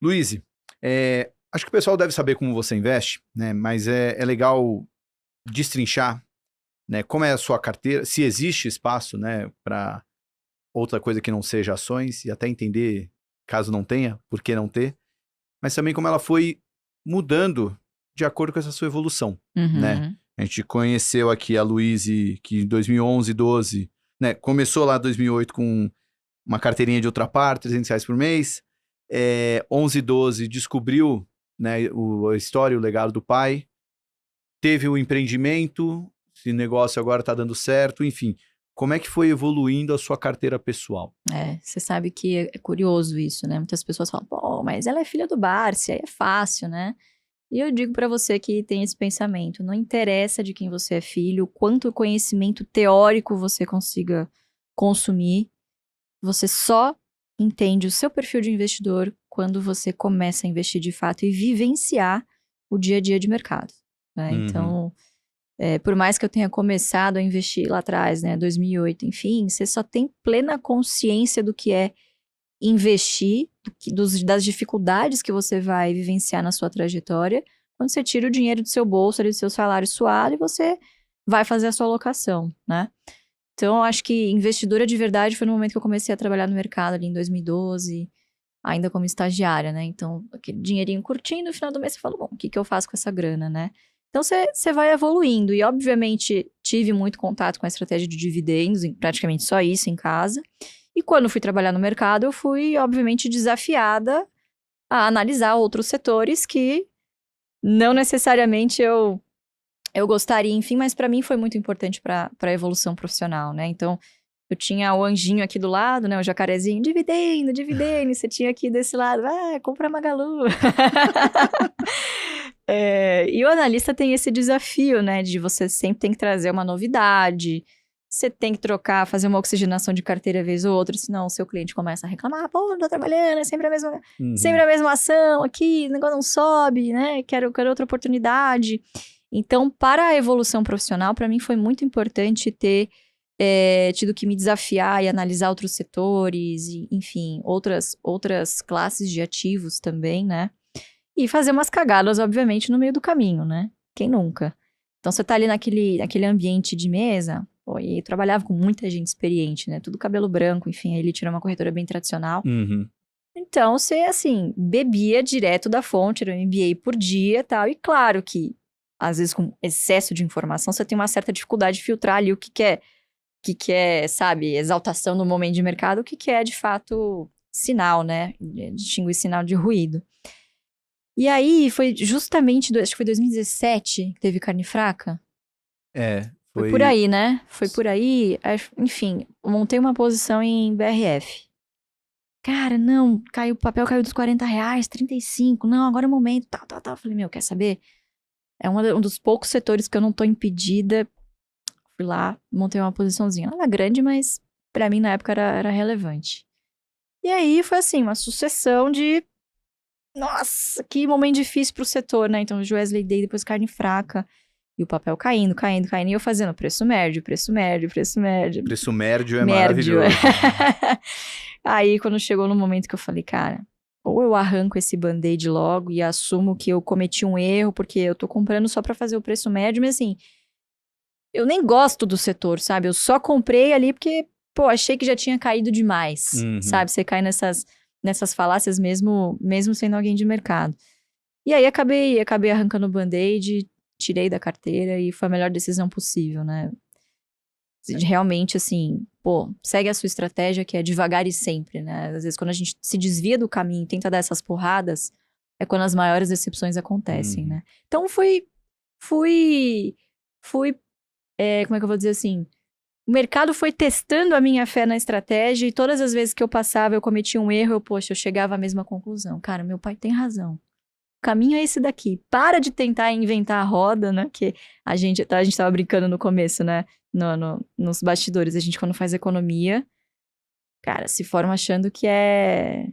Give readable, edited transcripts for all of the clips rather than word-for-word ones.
Luiz, acho que o pessoal deve saber como você investe, né? Mas é legal destrinchar, né? Como é a sua carteira, se existe espaço, né? Para outra coisa que não seja ações e até entender, caso não tenha, por que não ter. Mas também como ela foi mudando de acordo com essa sua evolução, né? Uhum. A gente conheceu aqui a Luíse, que em 2011, 12, né? Começou lá em 2008 com uma carteirinha de outra parte, R$ 300 por mês. 11, 12, descobriu, né, a história e o legado do pai. Teve o empreendimento, esse negócio agora está dando certo, enfim. Como é que foi evoluindo a sua carteira pessoal? Você sabe que é curioso isso, né? Muitas pessoas falam, pô, mas ela é filha do Barsi, aí é fácil, né? E eu digo pra você que tem esse pensamento, não interessa de quem você é filho, quanto conhecimento teórico você consiga consumir, você só entende o seu perfil de investidor quando você começa a investir de fato e vivenciar o dia a dia de mercado, né? Uhum. Então, por mais que eu tenha começado a investir lá atrás, né, 2008, enfim, você só tem plena consciência do que é investir, das dificuldades que você vai vivenciar na sua trajetória, quando você tira o dinheiro do seu bolso, ali, do seu salário suado, e você vai fazer a sua alocação, né? Então, eu acho que investidora de verdade foi no momento que eu comecei a trabalhar no mercado, ali em 2012, ainda como estagiária, né? Então, aquele dinheirinho curtinho, no final do mês você fala, bom, o que que eu faço com essa grana, né? Então, você vai evoluindo. E, obviamente, tive muito contato com a estratégia de dividendos, praticamente só isso em casa. E quando fui trabalhar no mercado, eu fui, obviamente, desafiada a analisar outros setores que não necessariamente eu gostaria, enfim, mas para mim foi muito importante para a evolução profissional, né? Então, eu tinha o anjinho aqui do lado, né? O jacarezinho, dividendo, dividendo. Você tinha aqui desse lado, compra Magalu. E o analista tem esse desafio, né? De você sempre tem que trazer uma novidade. Você tem que trocar, fazer uma oxigenação de carteira vez ou outra, senão o seu cliente começa a reclamar, pô, não tô trabalhando, é sempre Uhum. a mesma ação aqui, o negócio não sobe, né? Quero outra oportunidade. Então, para a evolução profissional, para mim foi muito importante ter tido que me desafiar e analisar outros setores, e, enfim, outras classes de ativos também, né? E fazer umas cagadas, obviamente, no meio do caminho, né? Quem nunca? Então, você tá ali naquele ambiente de mesa, pô, e eu trabalhava com muita gente experiente, né? Tudo cabelo branco, enfim, a Elite era uma corretora bem tradicional. Uhum. Então, você, assim, bebia direto da fonte, era um MBA por dia e tal. E claro que, às vezes, com excesso de informação, você tem uma certa dificuldade de filtrar ali o que é, sabe, exaltação no momento de mercado, o que é, de fato, sinal, né? Distinguir sinal de ruído. E aí, foi justamente, acho que foi 2017 que teve carne fraca. Foi por Foi. aí, né? Foi por aí. Enfim, montei uma posição em BRF. Cara, não, o papel caiu dos R$ 40, 35. Não, agora é o momento. Tá. Falei, meu, quer saber? É um dos poucos setores que eu não tô impedida. Fui lá, montei uma posiçãozinha. Não era grande, mas pra mim na época era relevante. E aí foi assim, uma sucessão de. Nossa, que momento difícil pro setor, né? Então, Wesley Day, depois carne fraca. E o papel caindo. E eu fazendo preço médio. Preço médio é Médio. maravilhoso. Aí, quando chegou no momento que eu falei, cara, ou eu arranco esse band-aid logo e assumo que eu cometi um erro, porque eu tô comprando só pra fazer o preço médio, mas assim, eu nem gosto do setor, sabe? Eu só comprei ali porque, pô, achei que já tinha caído demais, Uhum. sabe? Você cai nessas falácias mesmo sendo alguém de mercado. E aí, acabei arrancando o band-aid, tirei da carteira e foi a melhor decisão possível, né? Realmente, assim, pô, segue a sua estratégia que é devagar e sempre, né? Às vezes, quando a gente se desvia do caminho e tenta dar essas porradas, é quando as maiores decepções acontecem, Uhum. né? Então, fui, como é que eu vou dizer assim? O mercado foi testando a minha fé na estratégia e todas as vezes que eu passava, eu cometia um erro, poxa, eu chegava à mesma conclusão. Cara, meu pai tem razão. O caminho é esse daqui. Para de tentar inventar a roda, né? Que a gente tava brincando no começo, né? Nos bastidores. A gente, quando faz economia, cara, se forma achando que é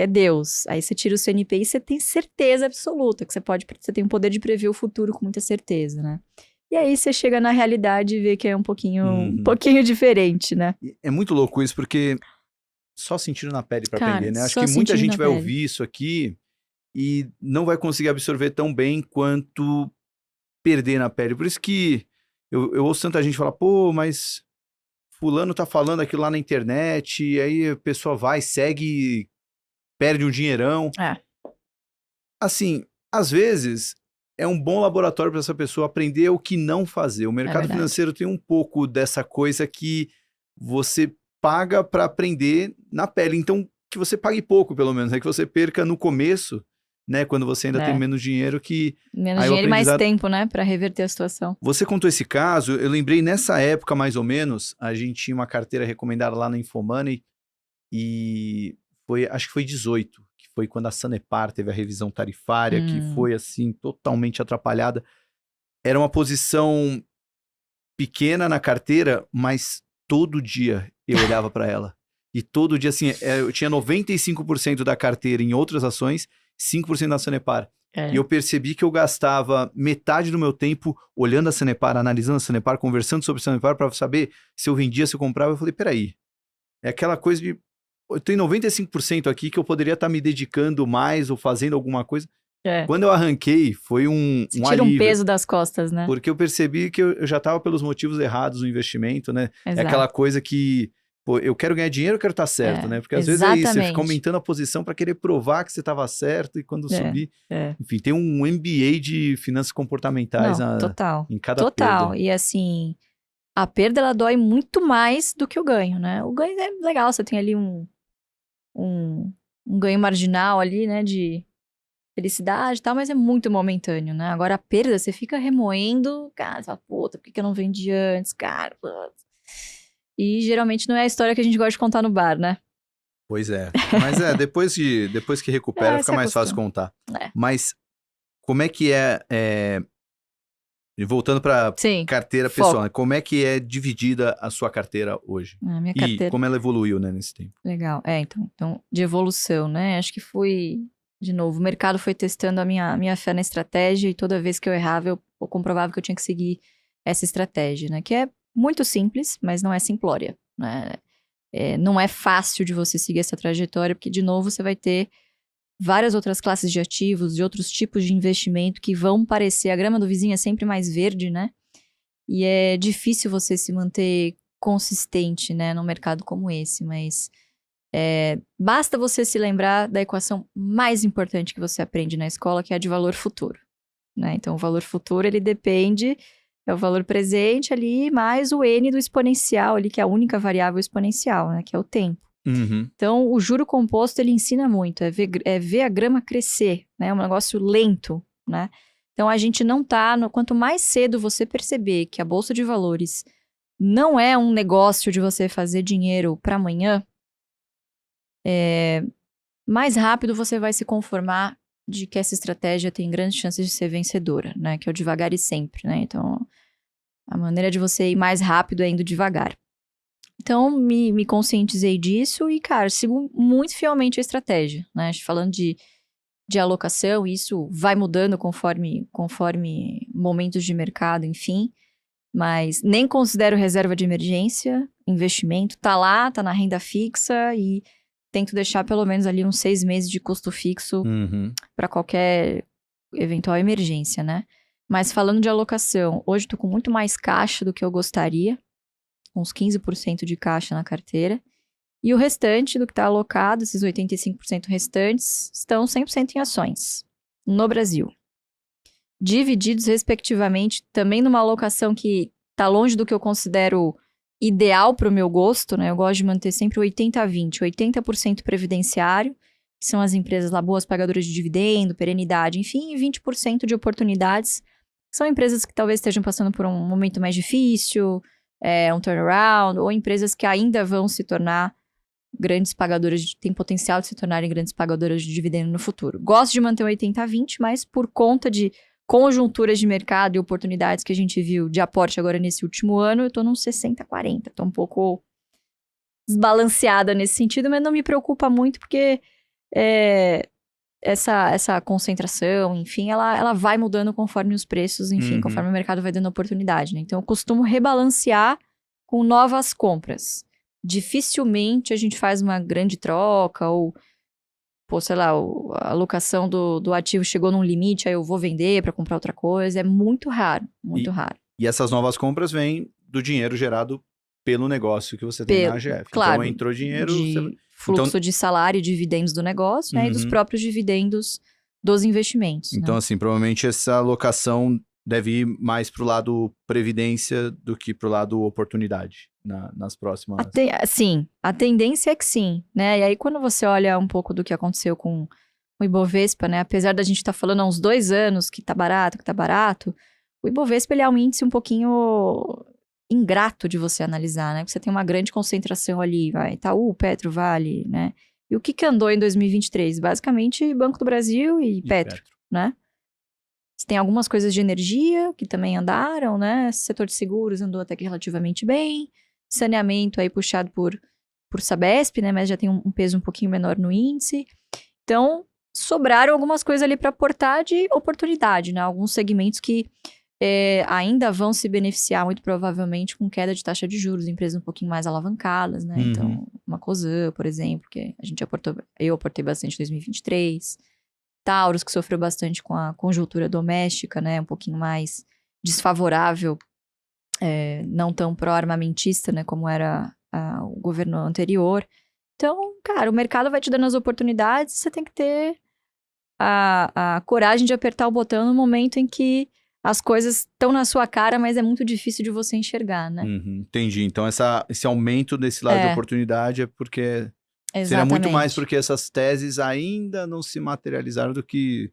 Deus. Aí você tira o CNP e você tem certeza absoluta que você tem o poder de prever o futuro com muita certeza, né? E aí você chega na realidade e vê que é um Uhum. pouquinho diferente, né? É muito louco isso, porque só sentindo na pele para Cara, aprender, né? Acho só que muita sentindo gente na vai pele. ouvir isso aqui e não vai conseguir absorver tão bem quanto perder na pele. Por isso que eu ouço tanta gente falar, pô, mas fulano tá falando aquilo lá na internet, e aí a pessoa vai, segue, perde um dinheirão. Assim, às vezes é um bom laboratório para essa pessoa aprender o que não fazer. O mercado verdade. financeiro tem um pouco dessa coisa que você paga para aprender na pele. Então, que você pague pouco, pelo menos, que você perca no começo, né, quando você ainda tem menos dinheiro, que menos aí o dinheiro e mais aprendizado- tempo, né, para reverter a situação. Você contou esse caso, eu lembrei nessa época, mais ou menos, a gente tinha uma carteira recomendada lá na Infomoney e acho que foi 18, que foi quando a Sanepar teve a revisão tarifária, que foi, assim, totalmente atrapalhada. Era uma posição pequena na carteira, mas todo dia eu olhava para ela. E todo dia, assim, eu tinha 95% da carteira em outras ações, 5% na Sanepar. E eu percebi que eu gastava metade do meu tempo olhando a Sanepar, analisando a Sanepar, conversando sobre a Sanepar para saber se eu vendia, se eu comprava. Eu falei, peraí, é aquela coisa de... Eu tenho 95% aqui que eu poderia estar me dedicando mais ou fazendo alguma coisa. Quando eu arranquei, foi um tira alívio. Um peso das costas, né? Porque eu percebi que eu já estava pelos motivos errados no investimento, né? Exato. É aquela coisa que... Pô, eu quero ganhar dinheiro, eu quero estar certo, né? Porque às vezes é isso, você fica aumentando a posição para querer provar que você estava certo e quando subir... Enfim, tem um MBA de finanças comportamentais em cada perda. E assim, a perda ela dói muito mais do que o ganho, né? O ganho é legal, você tem ali um ganho marginal ali, né, de felicidade e tal, mas é muito momentâneo, né? Agora a perda, você fica remoendo, cara, você fala, puta, por que eu não vendi antes, cara? E geralmente não é a história que a gente gosta de contar no bar, né? Pois é. Mas depois que recupera, fica mais fácil contar. Mas como é que voltando para carteira pessoal, né? Como é que é dividida a sua carteira hoje? A minha carteira... E como ela evoluiu, né, nesse tempo? Legal. Então, de evolução, né? Acho que de novo, o mercado foi testando a minha fé na estratégia e toda vez que eu errava, eu comprovava que eu tinha que seguir essa estratégia, né? Que é muito simples, mas não é simplória, né? Não é fácil de você seguir essa trajetória, porque, de novo, você vai ter várias outras classes de ativos, de outros tipos de investimento que vão parecer... A grama do vizinho é sempre mais verde, né? E é difícil você se manter consistente, né, num mercado como esse, mas basta você se lembrar da equação mais importante que você aprende na escola, que é a de valor futuro, né? Então, o valor futuro, ele depende... É o valor presente ali, mais o N do exponencial ali, que é a única variável exponencial, né? Que é o tempo. Uhum. Então, o juro composto, ele ensina muito. É ver a grama crescer, né? É um negócio lento, né? Então, a gente não tá... Quanto mais cedo você perceber que a Bolsa de Valores não é um negócio de você fazer dinheiro para amanhã, mais rápido você vai se conformar de que essa estratégia tem grandes chances de ser vencedora, né? Que é o devagar e sempre, né? Então, a maneira de você ir mais rápido é indo devagar. Então, me conscientizei disso e, cara, sigo muito fielmente a estratégia, né? Falando de alocação, isso vai mudando conforme momentos de mercado, enfim. Mas nem considero reserva de emergência, investimento. Tá lá, tá na renda fixa e tento deixar pelo menos ali uns 6 meses de custo fixo para qualquer eventual emergência, né? Mas falando de alocação, hoje tô com muito mais caixa do que eu gostaria, uns 15% de caixa na carteira. E o restante do que está alocado, esses 85% restantes, estão 100% em ações, no Brasil. Divididos, respectivamente, também numa alocação que está longe do que eu considero ideal para o meu gosto, né? Eu gosto de manter sempre 80-20, 80% previdenciário, que são as empresas lá boas pagadoras de dividendo, perenidade, enfim, e 20% de oportunidades, que são empresas que talvez estejam passando por um momento mais difícil, um turnaround, ou empresas que ainda vão se tornar grandes pagadoras, têm potencial de se tornarem grandes pagadoras de dividendo no futuro. Gosto de manter o 80-20, mas por conta de conjunturas de mercado e oportunidades que a gente viu de aporte agora nesse último ano, eu tô num 60-40. Tô um pouco desbalanceada nesse sentido, mas não me preocupa muito porque essa concentração, enfim, ela vai mudando conforme os preços, enfim, conforme o mercado vai dando oportunidade, né? Então, eu costumo rebalancear com novas compras. Dificilmente a gente faz uma grande troca ou pô, sei lá, a alocação do ativo chegou num limite, aí eu vou vender para comprar outra coisa. É muito raro, muito raro. E essas novas compras vêm do dinheiro gerado pelo negócio que você tem na AGF. Claro, então, entrou dinheiro... de fluxo de salário e dividendos do negócio, né? E dos próprios dividendos dos investimentos. Então, né? assim, provavelmente essa alocação deve ir mais pro lado previdência do que pro lado oportunidade nas próximas... Sim, a tendência é que sim, né? E aí, quando você olha um pouco do que aconteceu com o Ibovespa, né? Apesar da gente estar falando há uns 2 anos que tá barato, o Ibovespa ele é um índice um pouquinho ingrato de você analisar, né? Porque você tem uma grande concentração ali, vai, Itaú, Petro, Vale, né? E o que andou em 2023? Basicamente, Banco do Brasil e Petro, né? Você tem algumas coisas de energia que também andaram, né? Setor de seguros andou até que relativamente bem. Saneamento aí puxado por Sabesp, né? Mas já tem um peso um pouquinho menor no índice. Então, sobraram algumas coisas ali para aportar de oportunidade, né? Alguns segmentos que ainda vão se beneficiar muito provavelmente com queda de taxa de juros, empresas um pouquinho mais alavancadas, né? Então, uma Cosan, por exemplo, que eu aportei bastante em 2023. Taurus, que sofreu bastante com a conjuntura doméstica, né? Um pouquinho mais desfavorável, não tão pró-armamentista, né? Como era o governo anterior. Então, cara, o mercado vai te dando as oportunidades, você tem que ter a coragem de apertar o botão no momento em que as coisas estão na sua cara, mas é muito difícil de você enxergar, né? Entendi. Então, esse aumento desse lado de oportunidade é porque... Exatamente. Seria muito mais porque essas teses ainda não se materializaram do que...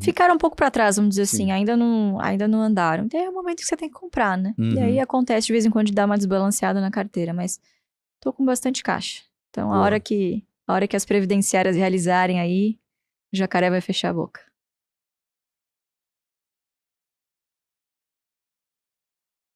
Ficaram um pouco para trás, vamos dizer assim. Ainda não andaram. Então, é o momento que você tem que comprar, né? E aí acontece de vez em quando de dar uma desbalanceada na carteira, mas tô com bastante caixa. Então, a hora que as previdenciárias realizarem aí, o jacaré vai fechar a boca.